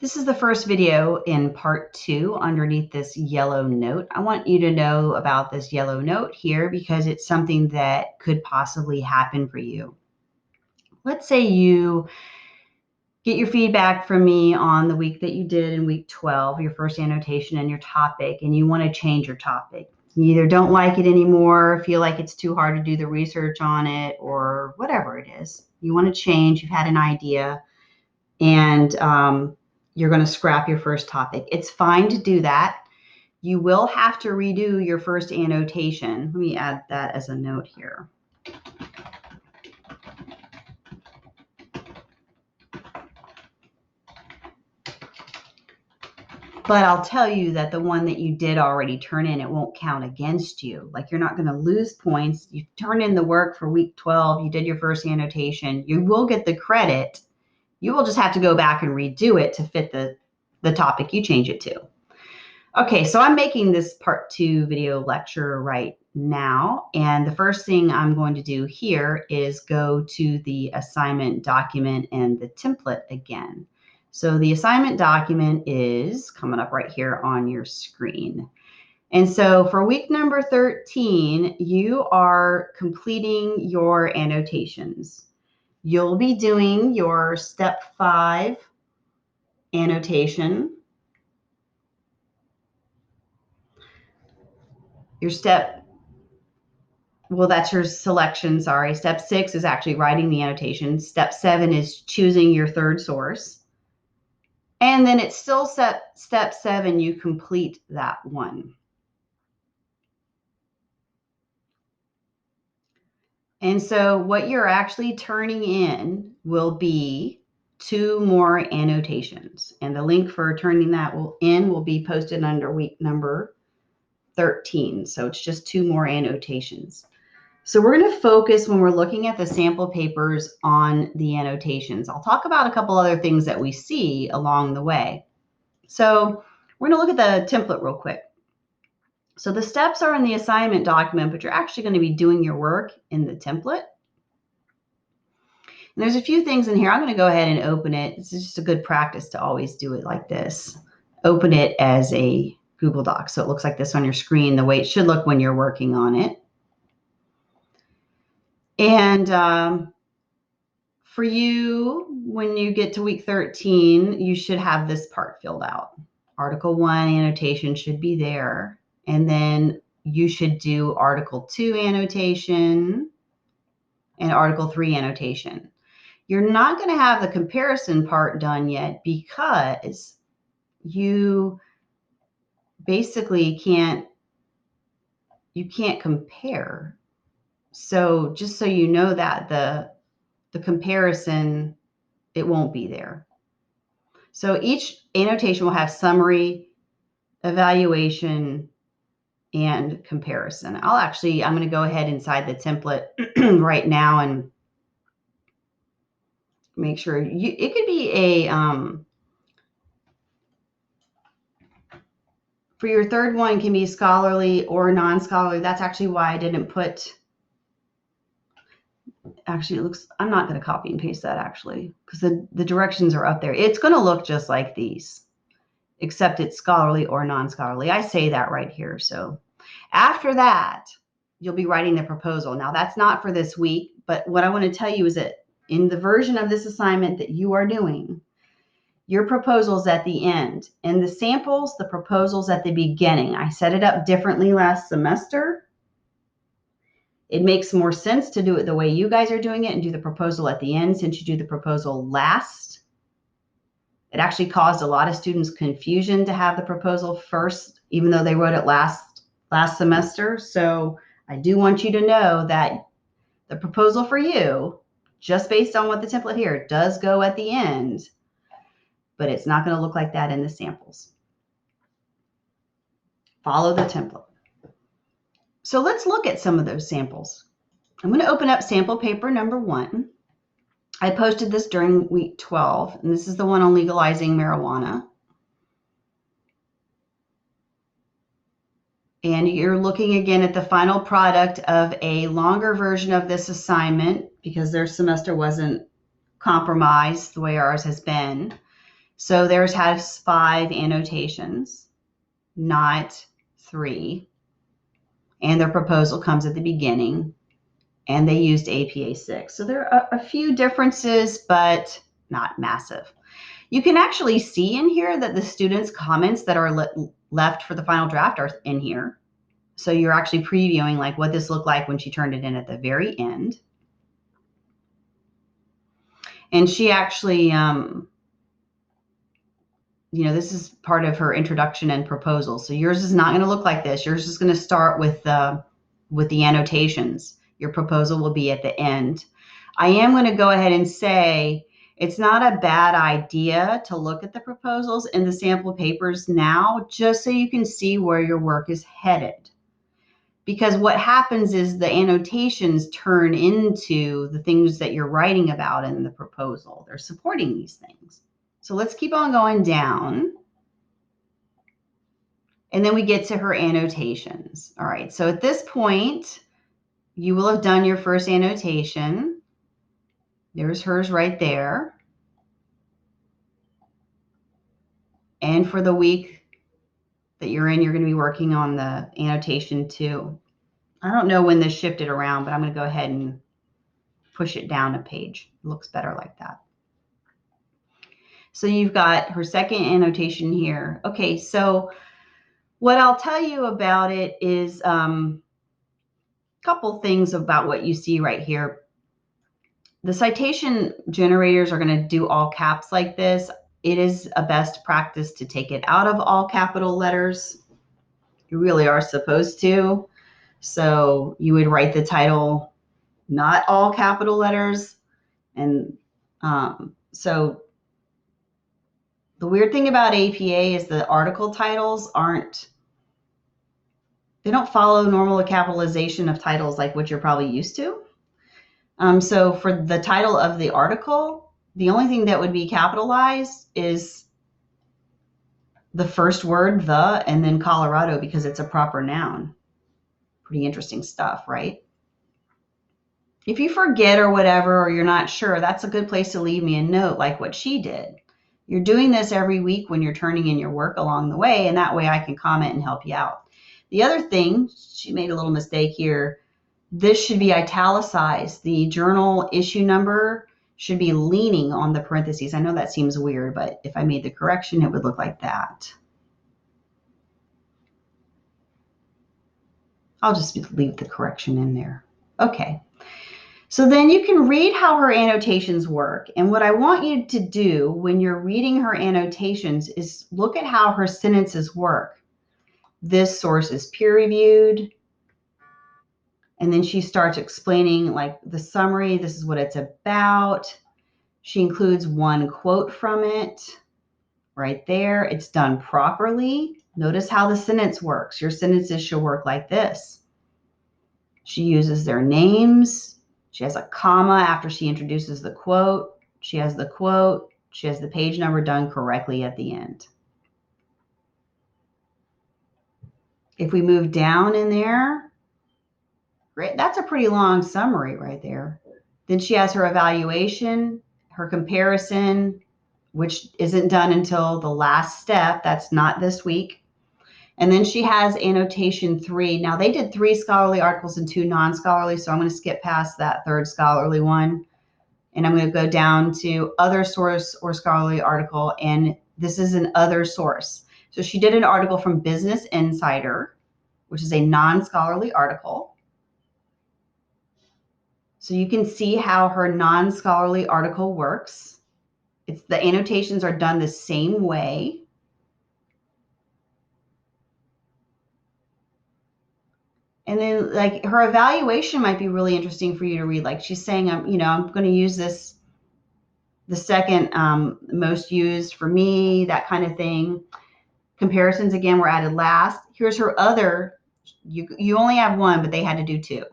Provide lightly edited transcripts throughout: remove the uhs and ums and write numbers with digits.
This is the first video in part 2 underneath this yellow note. I want you to know about this yellow note here because it's something that could possibly happen for you. Let's say you get your feedback from me on the week that you did in week 12, your first annotation and your topic, and you want to change your topic. You either don't like it anymore, feel like it's too hard to do the research on it, or whatever it is. You want to change, you've had an idea, and you're going to scrap your first topic. It's fine to do that. You will have to redo your first annotation. Let me add that as a note here. But I'll tell you that the one that you did already turn in, it won't count against you. Like, you're not going to lose points. You turn in the work for week 12. You did your first annotation. You will get the credit. You will just have to go back and redo it to fit the topic you change it to. Okay, so I'm making this part 2 video lecture right now. And the first thing I'm going to do here is go to the assignment document and the template again. So the assignment document is coming up right here on your screen. And so for week number 13, you are completing your annotations. You'll be doing your step 5 annotation. Your that's your selection, sorry. Step 6 is actually writing the annotation. Step 7 is choosing your third source. And then it's still step 7, you complete that one. And so what you're actually turning in will be 2 more annotations. And the link for turning that will be posted under week number 13. So it's just 2 more annotations. So we're going to focus when we're looking at the sample papers on the annotations. I'll talk about a couple other things that we see along the way. So we're going to look at the template real quick. So the steps are in the assignment document, but you're actually going to be doing your work in the template. And there's a few things in here. I'm going to go ahead and open it. It's just a good practice to always do it like this. Open it as a Google Doc. So it looks like this on your screen, the way it should look when you're working on it. And for you, when you get to week 13, you should have this part filled out. Article 1 annotation should be there. And then you should do Article 2 annotation and Article 3 annotation. You're not going to have the comparison part done yet because you basically can't compare. So just so you know that the comparison, it won't be there. So each annotation will have summary, evaluation, and comparison. I'm going to go ahead inside the template right now and make sure it could be a, for your third one, can be scholarly or non-scholarly. That's actually why I didn't put, actually it looks, I'm not going to copy and paste that actually, because the directions are up there. It's going to look just like these, except it's scholarly or non-scholarly. I say that right here. So after that, you'll be writing the proposal. Now that's not for this week, but what I want to tell you is that in the version of this assignment that you are doing, your proposal's at the end. And the samples, the proposal's at the beginning. I set it up differently last semester. It makes more sense to do it the way you guys are doing it and do the proposal at the end since you do the proposal last. It actually caused a lot of students confusion to have the proposal first, even though they wrote it last semester. So I do want you to know that the proposal for you, just based on what the template here, does go at the end, but it's not going to look like that in the samples. Follow the template. So let's look at some of those samples. I'm going to open up sample paper number 1. I posted this during week 12, and this is the one on legalizing marijuana. And you're looking again at the final product of a longer version of this assignment because their semester wasn't compromised the way ours has been. So theirs has 5 annotations, not 3. And their proposal comes at the beginning. And they used APA 6. So there are a few differences, but not massive. You can actually see in here that the students' comments that are left for the final draft are in here. So you're actually previewing like what this looked like when she turned it in at the very end. And she actually, this is part of her introduction and proposal. So yours is not going to look like this. Yours is going to start with the annotations. Your proposal will be at the end. I am going to go ahead and say it's not a bad idea to look at the proposals in the sample papers now, just so you can see where your work is headed. Because what happens is the annotations turn into the things that you're writing about in the proposal. They're supporting these things. So let's keep on going down. And then we get to her annotations. All right, so at this point, you will have done your first annotation. There's hers right there. And for the week that you're in, you're going to be working on the annotation 2. I don't know when this shifted around, but I'm going to go ahead and push it down a page. It looks better like that. So you've got her second annotation here. Okay, so what I'll tell you about it is a couple things about what you see right here. The citation generators are going to do all caps like this. It is a best practice to take it out of all capital letters. You really are supposed to. So you would write the title, not all capital letters. And so the weird thing about APA is the article titles they don't follow normal capitalization of titles like what you're probably used to. So for the title of the article, the only thing that would be capitalized is the first word, the, and then Colorado, because it's a proper noun. Pretty interesting stuff, right? If you forget or whatever, or you're not sure, that's a good place to leave me a note like what she did. You're doing this every week when you're turning in your work along the way, and that way I can comment and help you out. The other thing, she made a little mistake here. This should be italicized. The journal issue number should be leaning on the parentheses. I know that seems weird, but if I made the correction, it would look like that. I'll just leave the correction in there. Okay. So then you can read how her annotations work. And what I want you to do when you're reading her annotations is look at how her sentences work. This source is peer-reviewed. And then she starts explaining like the summary. This is what it's about. She includes one quote from it right there. It's done properly. Notice how the sentence works. Your sentences should work like this. She uses their names. She has a comma after she introduces the quote. She has the quote. She has the page number done correctly at the end. If we move down in there, great. That's a pretty long summary right there. Then she has her evaluation, her comparison, which isn't done until the last step. That's not this week. And then she has annotation 3. Now, they did 3 scholarly articles and 2 non-scholarly, so I'm going to skip past that third scholarly one. And I'm going to go down to other source or scholarly article, and this is an other source. So she did an article from Business Insider, which is a non-scholarly article. So you can see how her non-scholarly article works. The annotations are done the same way. And then like her evaluation might be really interesting for you to read. Like she's saying, I'm going to use this, the second most used for me, that kind of thing. Comparisons, again, were added last. Here's her other, you only have one, but they had to do 2.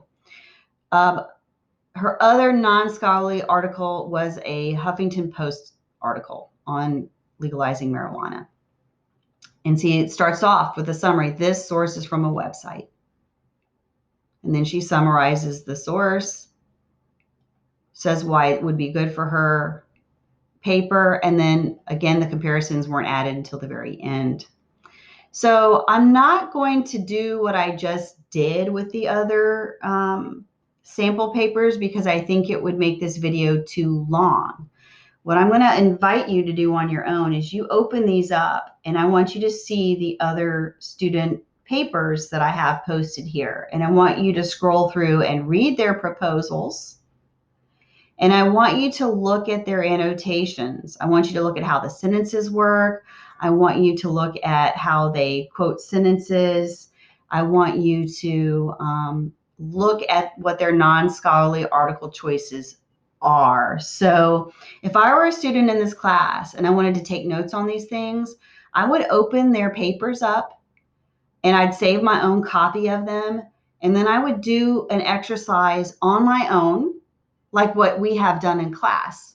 Her other non-scholarly article was a Huffington Post article on legalizing marijuana. And see, it starts off with a summary. This source is from a website. And then she summarizes the source, says why it would be good for her, paper. And then again, the comparisons weren't added until the very end. So I'm not going to do what I just did with the other sample papers because I think it would make this video too long. What I'm going to invite you to do on your own is you open these up, and I want you to see the other student papers that I have posted here. And I want you to scroll through and read their proposals. And I want you to look at their annotations. I want you to look at how the sentences work. I want you to look at how they quote sentences. I want you to look at what their non-scholarly article choices are. So if I were a student in this class and I wanted to take notes on these things, I would open their papers up and I'd save my own copy of them. And then I would do an exercise on my own, like what we have done in class,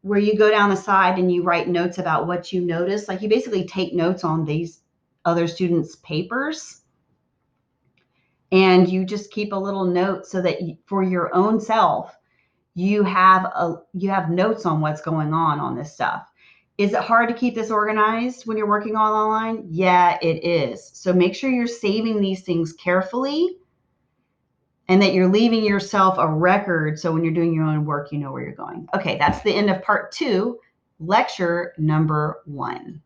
where you go down the side and you write notes about what you notice. Like you basically take notes on these other students' papers, and you just keep a little note so that for your own self, you have notes on what's going on this stuff. Is it hard to keep this organized when you're working all online? Yeah, it is. So make sure you're saving these things carefully and that you're leaving yourself a record so when you're doing your own work, you know where you're going. Okay, that's the end of part 2, lecture number 1.